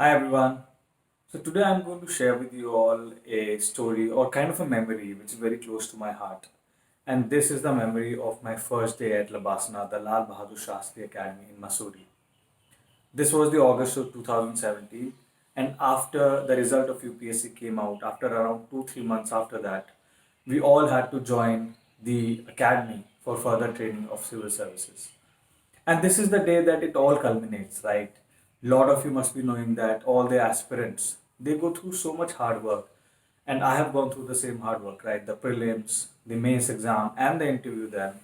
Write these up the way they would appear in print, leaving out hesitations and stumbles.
Hi everyone. So today I'm going to share with you all a story or kind of a memory which is very close to my heart. And this is the memory of my first day at LBSNAA, the Lal Bahadur Shastri Academy in Mussoorie. This was the August of 2017, and after the result of UPSC came out, after around 2-3 months after that, we all had to join the academy for further training of civil services. And this is the day that it all culminates, right? A lot of you must be knowing that all the aspirants, they go through so much hard work. And I have gone through the same hard work, right? The prelims, the mains exam, and the interview then.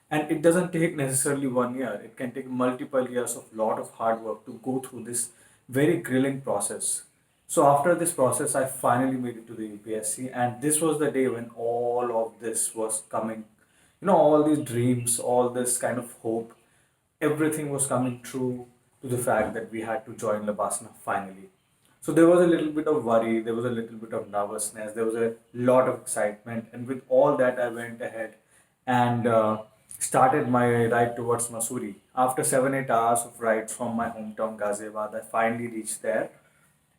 And it doesn't take necessarily 1 year. It can take multiple years of lot of hard work to go through this very grilling process. So after this process, I finally made it to the UPSC, and this was the day when all of this was coming. All these dreams, all this kind of hope, everything was coming true to the fact that we had to join Labasana finally. So there was a little bit of worry, there was a little bit of nervousness, there was a lot of excitement, and with all that, I went ahead and started my ride towards Mussoorie. After 7-8 hours of ride from my hometown Ghaziabad, I finally reached there,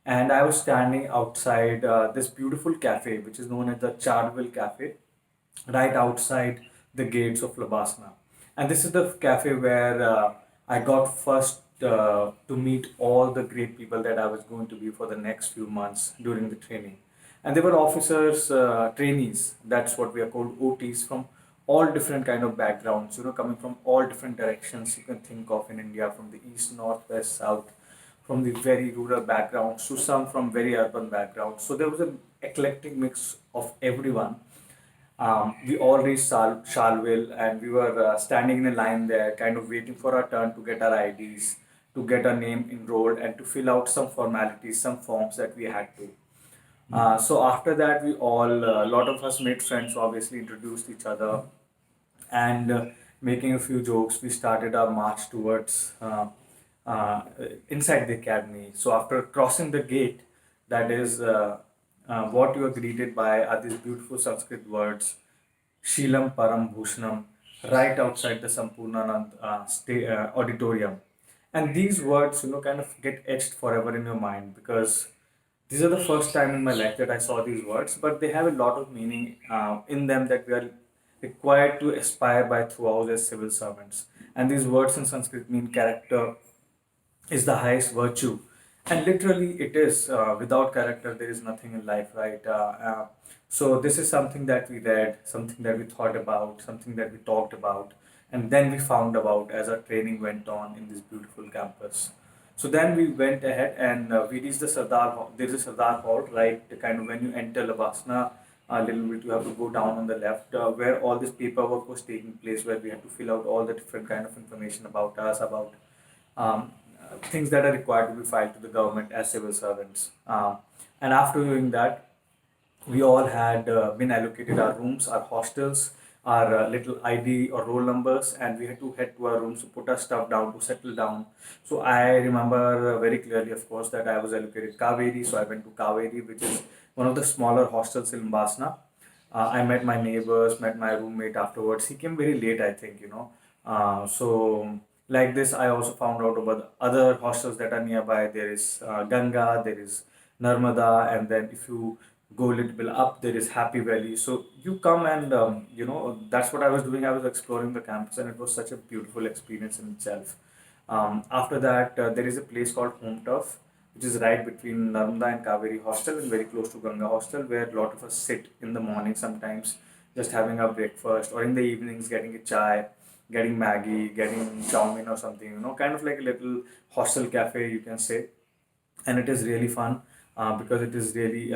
and I was standing outside this beautiful cafe, which is known as the Charleville Cafe, right outside the gates of Labasna. And this is the cafe where I got first to meet all the great people that I was going to be for the next few months during the training. And they were officers, trainees, that's what we are called, OTs, from all different kind of backgrounds, coming from all different directions you can think of in India, from the east, north, west, south, from the very rural backgrounds to some from very urban backgrounds. So there was an eclectic mix of everyone. We all reached Charleville, and we were standing in a line there, kind of waiting for our turn to get our IDs, to get our name enrolled, and to fill out some formalities, some forms that we had to. So after that, we all, a lot of us made friends, obviously introduced each other, and making a few jokes, we started our march towards uh, inside the academy. So after crossing the gate, that is what you are greeted by are these beautiful Sanskrit words, Shilam Param Bhushanam, right outside the Sampurnanand auditorium. And these words, kind of get etched forever in your mind, because these are the first time in my life that I saw these words, but they have a lot of meaning in them that we are required to aspire by throughout as civil servants. And these words in Sanskrit mean character is the highest virtue. And literally, it is. Without character, there is nothing in life, right? So, this is something that we read, something that we thought about, something that we talked about, and then we found about as our training went on in this beautiful campus. So then we went ahead and we reached the Sardar Hall. There is a Sardar Hall, right? The kind of when you enter Labasna, a little bit you have to go down on the left, where all this paperwork was taking place, where we had to fill out all the different kind of information about us, about things that are required to be filed to the government as civil servants. And after doing that, we all had been allocated our rooms, our hostels, our little ID or roll numbers, and we had to head to our rooms to put our stuff down to settle down. So I remember very clearly, of course, that I was allocated Kaveri, so I went to Kaveri, which is one of the smaller hostels in Basna. I met my neighbors, met my roommate afterwards. He came very late, I think. So like this, I also found out about the other hostels that are nearby. There is Ganga, there is Narmada, and then if you go a little bit up, there is Happy Valley. So you come and that's what I was doing. I was exploring the campus, and it was such a beautiful experience in itself. After that, there is a place called Home Turf, which is right between Narmada and Kaveri Hostel and very close to Ganga Hostel, where a lot of us sit in the morning sometimes, just having our breakfast, or in the evenings getting a chai, getting Maggie, getting chow mein or something, kind of like a little hostel cafe, you can say. And it is really fun because it is really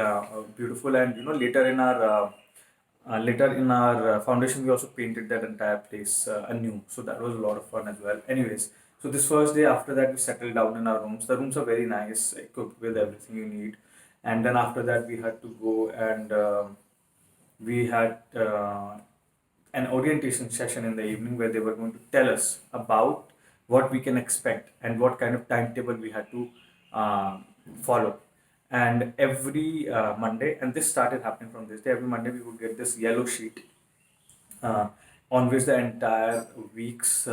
beautiful. And later in our foundation, we also painted that entire place anew. So that was a lot of fun as well. Anyways, so this first day after that, we settled down in our rooms. The rooms are very nice, equipped with everything you need. And then after that, we had to go and we had an orientation session in the evening where they were going to tell us about what we can expect and what kind of timetable we had to uh, follow. And every Monday, and this started happening from this day, every Monday we would get this yellow sheet uh, on which the entire week's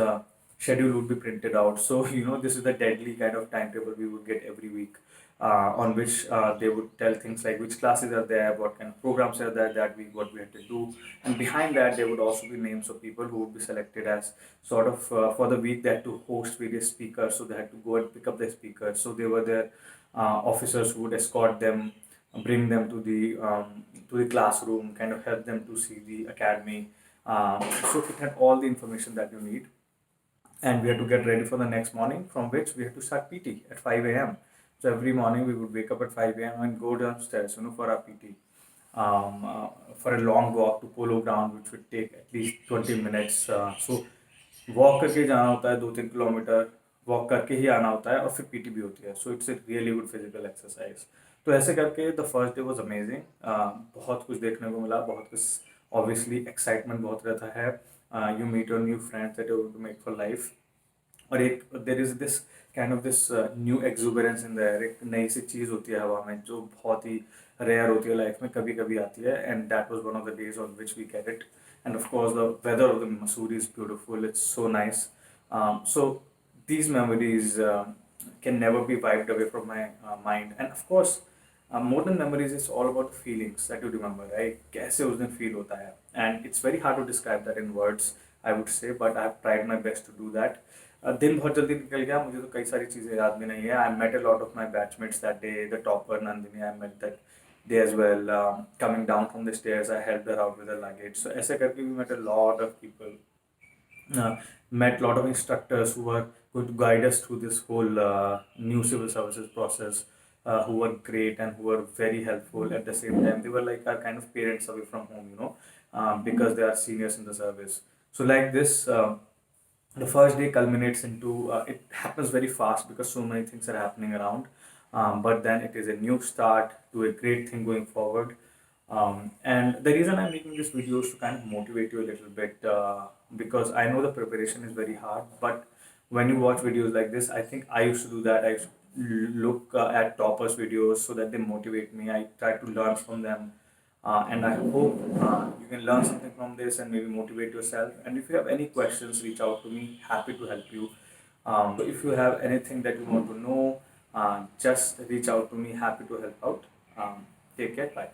schedule would be printed out. So, this is the deadly kind of timetable we would get every week, on which they would tell things like which classes are there, what kind of programs are there that week, what we had to do. And behind that, there would also be names of people who would be selected as sort of for the week. They had to host various speakers, so they had to go and pick up their speakers. So they were their officers who would escort them, bring them to the classroom, kind of help them to see the academy. So it had all the information that you need, and we had to get ready for the next morning, from which we had to start PT at 5 a.m. So every morning we would wake up at 5 a.m. and go downstairs, for our PT, for a long walk to Polo Ground, which would take at least 20 minutes. So walk करके जाना होता है 2-3 kilometre, walk करके ही आना होता है, और फिर पीटी भी होती है. So it's a really good physical exercise. तो ऐसे करके the first day was amazing. बहुत कुछ देखने को मिला, बहुत कुछ, ऑब्वियसली एक्साइटमेंट बहुत रहता है. You meet your new friends that you to make for life. और एक there is this kind of this new exuberance in there. एक नई सी चीज़ होती है हवा में, जो बहुत ही रेयर होती है लाइफ में, कभी कभी आती है. And that was one of the days on which we get it. And of course, the weather of the Mussoorie is beautiful. It's so nice. So these memories can never be wiped away from my mind. And of course, more than memories, it's all about the feelings that you remember, right? कैसे उस दिन feel होता है. And it's very hard to describe that in words, I would say, but I've tried my best to do that. दिन बहुत जल्दी निकल गया, मुझे तो कई सारी चीज़ें याद भी नहीं है. I met a lot of my batchmates that day. The topper Nandini, I met that day as well. Coming down from the stairs, I helped her out with her luggage. So ऐसे करके we met a lot of people. Met a lot of instructors who were going to guide us through this whole new civil services process, who were great and who were very helpful. At the same time, they were like our kind of parents away from home, because they are seniors in the service. So like this, the first day culminates into, it happens very fast because so many things are happening around. But then it is a new start to a great thing going forward. And the reason I'm making this video is to kind of motivate you a little bit, because I know the preparation is very hard. But when you watch videos like this, I think I used to do that. I used to look at toppers videos so that they motivate me. I try to learn from them. And I hope you can learn something from this and maybe motivate yourself. And if you have any questions, reach out to me. Happy to help you. So if you have anything that you want to know, just reach out to me. Happy to help out. Take care. Bye.